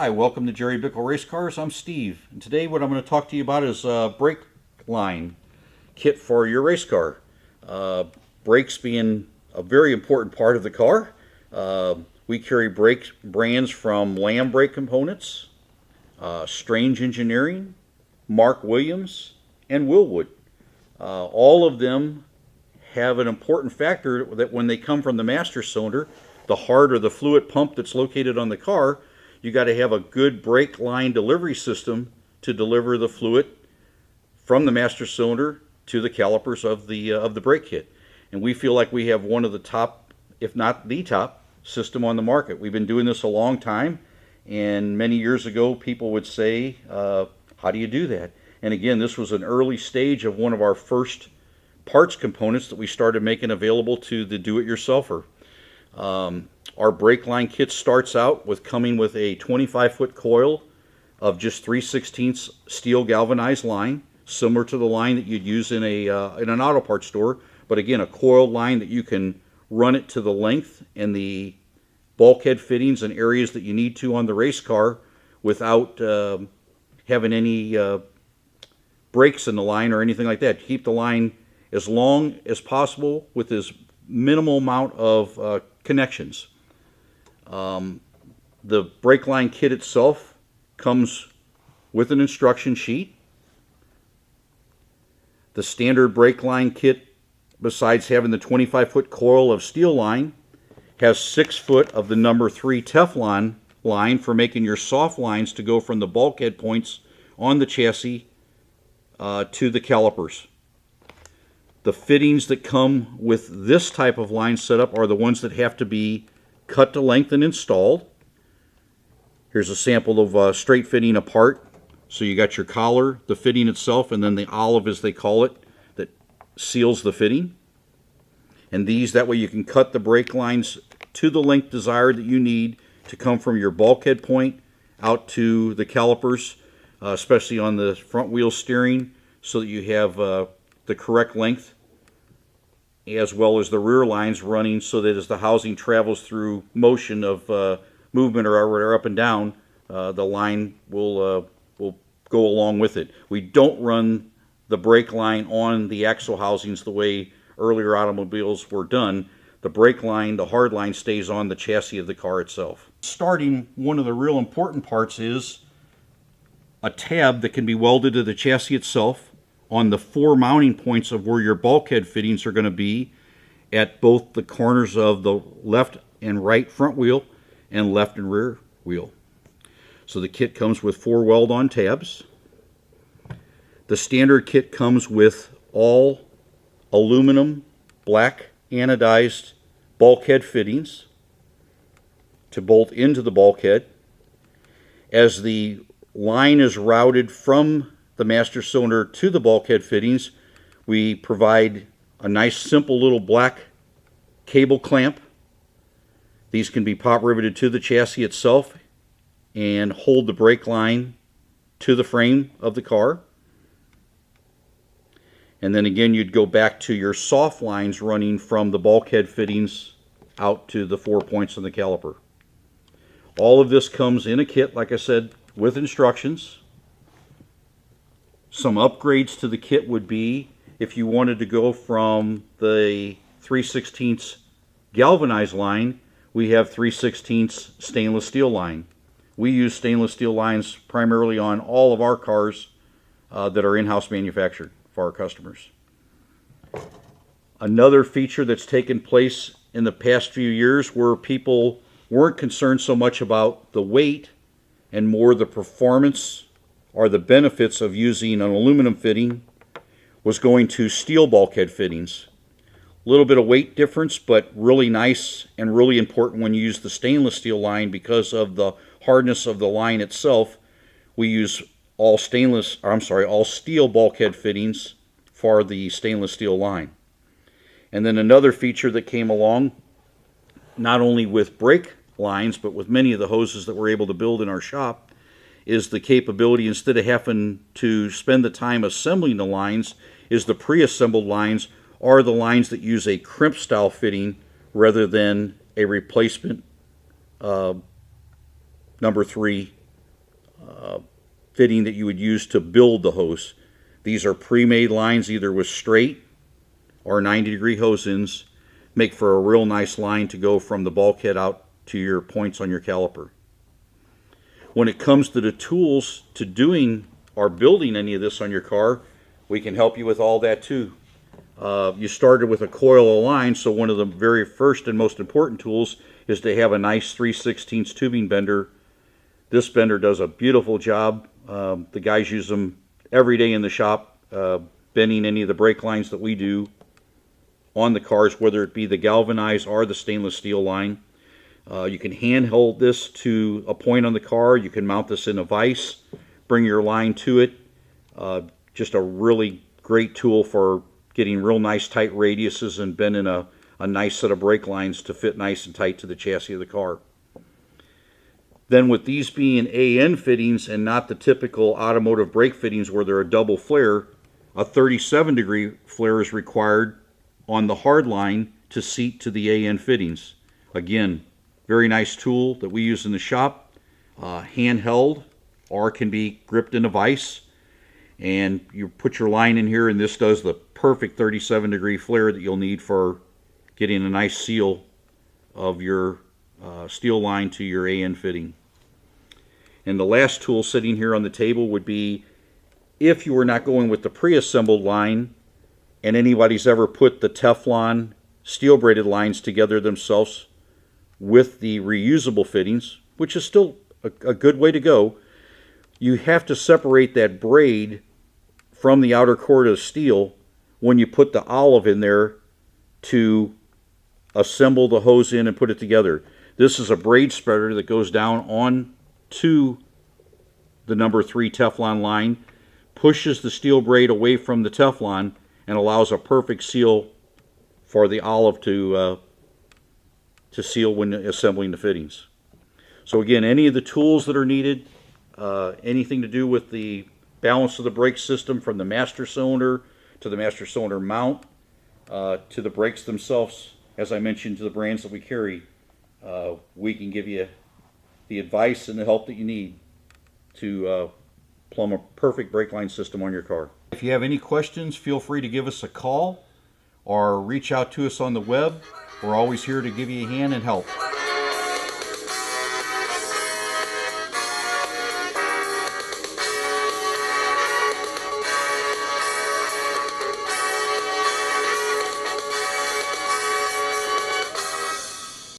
Hi, welcome to Jerry Bickle Race Cars. I'm Steve, and today what I'm going to talk to you about is a brake line kit for your race car. Brakes being a very important part of the car. We carry brake brands from Lamb Brake Components, Strange Engineering, Mark Williams, and Willwood. All of them have an important factor that when they come from the master cylinder, the heart or the fluid pump that's located on the car, you got to have a good brake line delivery system to deliver the fluid from the master cylinder to the calipers of the brake kit. And we feel like we have one of the top, if not the top, system on the market. We've been doing this a long time, and many years ago people would say, how do you do that? And again, this was an early stage of one of our first parts components that we started making available to the do-it-yourselfer. Our brake line kit starts out with coming with a 25-foot coil of just 3/16 steel galvanized line, similar to the line that you'd use in an auto parts store, but again, a coiled line that you can run it to the length and the bulkhead fittings and areas that you need to on the race car without having any breaks in the line or anything like that. Keep the line as long as possible with as minimal amount of connections. The brake line kit itself comes with an instruction sheet. The standard brake line kit, besides having the 25-foot coil of steel line, has 6 foot of the number 3 Teflon line for making your soft lines to go from the bulkhead points on the chassis to the calipers. The fittings that come with this type of line setup are the ones that have to be cut to length and installed. Here's a sample of straight fitting apart. So you got your collar, the fitting itself, and then the olive, as they call it, that seals the fitting. And these, that way you can cut the brake lines to the length desired that you need to come from your bulkhead point out to the calipers, especially on the front wheel steering, so that you have the correct length, as well as the rear lines running so that as the housing travels through motion of movement or up and down, the line will go along with it. We don't run the brake line on the axle housings the way earlier automobiles were done. The brake line, the hard line, stays on the chassis of the car itself. Starting, one of the real important parts is a tab that can be welded to the chassis itself on the 4 mounting points of where your bulkhead fittings are going to be at both the corners of the left and right front wheel and left and rear wheel. So the kit comes with 4 weld-on tabs. The standard kit comes with all aluminum black anodized bulkhead fittings to bolt into the bulkhead. As the line is routed from the master cylinder to the bulkhead fittings, we provide a nice simple little black cable clamp. These can be pop riveted to the chassis itself and hold the brake line to the frame of the car. And then again, you'd go back to your soft lines running from the bulkhead fittings out to the 4 points on the caliper. All of this comes in a kit, like I said, with instructions. Some upgrades to the kit would be if you wanted to go from the 3/16 galvanized line, we have 3/16 stainless steel line. We use stainless steel lines primarily on all of our cars that are in-house manufactured for our customers. Another feature that's taken place in the past few years where people weren't concerned so much about the weight and more the performance or the benefits of using an aluminum fitting was going to steel bulkhead fittings. A little bit of weight difference, but really nice and really important when you use the stainless steel line because of the hardness of the line itself. We use all steel bulkhead fittings for the stainless steel line. And then another feature that came along, not only with brake lines, but with many of the hoses that we're able to build in our shop, is the capability, instead of having to spend the time assembling the lines, is the pre-assembled lines are the lines that use a crimp style fitting rather than a replacement number 3 fitting that you would use to build the hose. These are pre-made lines either with straight or 90-degree hose ends. Make for a real nice line to go from the bulkhead out to your points on your caliper. When it comes to the tools to doing or building any of this on your car, we can help you with all that too. You started with a coil of line, so one of the very first and most important tools is to have a nice 3/16 tubing bender. This bender does a beautiful job. The guys use them every day in the shop, bending any of the brake lines that we do on the cars, whether it be the galvanized or the stainless steel line. You can hand hold this to a point on the car. You can mount this in a vise, bring your line to it. Just a really great tool for getting real nice tight radiuses and bending a nice set of brake lines to fit nice and tight to the chassis of the car. Then with these being AN fittings and not the typical automotive brake fittings where they're a double flare, a 37-degree flare is required on the hard line to seat to the AN fittings. Again, very nice tool that we use in the shop, handheld or can be gripped in a vise. And you put your line in here and this does the perfect 37-degree flare that you'll need for getting a nice seal of your steel line to your AN fitting. And the last tool sitting here on the table would be, if you were not going with the pre-assembled line and anybody's ever put the Teflon steel braided lines together themselves with the reusable fittings, which is still a good way to go, you have to separate that braid from the outer core of steel when you put the olive in there to assemble the hose in and put it together. This is a braid spreader that goes down on to the number 3 Teflon line, pushes the steel braid away from the Teflon, and allows a perfect seal for the olive to seal when assembling the fittings. So again, any of the tools that are needed, anything to do with the balance of the brake system from the master cylinder to the master cylinder mount to the brakes themselves, as I mentioned, to the brands that we carry, we can give you the advice and the help that you need to plumb a perfect brake line system on your car. If you have any questions, feel free to give us a call or reach out to us on the web. We're always here to give you a hand and help.